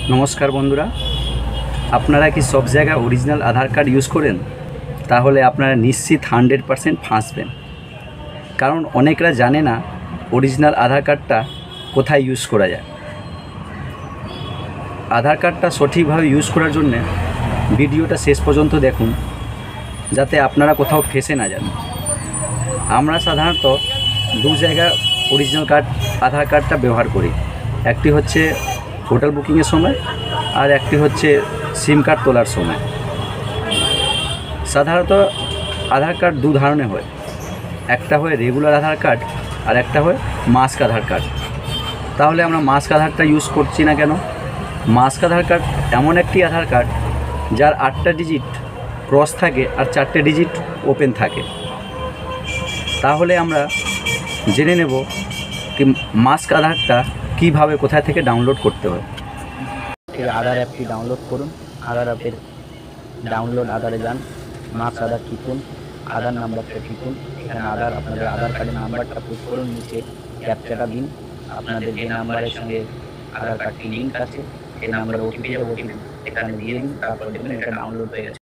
নমস্কার বন্ধুরা, আপনারা কি সব জায়গায় অরিজিনাল আধার কার্ড ইউজ করেন? তাহলে আপনারা নিশ্চিত 100% ফাঁসবেন। কারণ অনেকরা জানে না অরিজিনাল আধার কার্ডটা কোথায় ইউজ করা যায়। আধার কার্ডটা সঠিকভাবে ইউজ করার জন্যে ভিডিওটা শেষ পর্যন্ত দেখুন, যাতে আপনারা কোথাও ফেঁসে না যান। আমরা সাধারণত দু জায়গায় অরিজিনাল আধার কার্ডটা ব্যবহার করি। একটি হচ্ছে হোটেল বুকিংয়ের সময়, আর একটি হচ্ছে সিম কার্ড তোলার সময়। সাধারণত আধার কার্ড দু ধরনের হয়, একটা হয় রেগুলার আধার কার্ড আর একটা হয় মাস্ক আধার কার্ড। তাহলে আমরা মাস্ক আধারটা ইউজ করছি না কেন? মাস্ক আধার কার্ড এমন একটি আধার কার্ড যার 8টা ডিজিট ক্রস থাকে আর 4টে ডিজিট ওপেন থাকে। তাহলে আমরা জেনে নেব কি মাস্ক আধারটা কীভাবে কোথায় থেকে ডাউনলোড করতে হয়। আধার অ্যাপটি ডাউনলোড করুন। আধার অ্যাপের ডাউনলোড আধারে যান, মাস্ক আধার টিপুন, আধার নাম্বারটা টিপুন। এখানে আপনাদের আধার কার্ডের নাম্বারটা পুট করুন, নিচে ক্যাপচাটা দিন। আপনাদের যে নাম্বারের সঙ্গে আধার কার্ডটি লিঙ্ক আছে সেই নাম্বারে ওটিপি এখানে দিয়ে দিন, তারপর দেখবেন এটা ডাউনলোড হয়ে গেছে।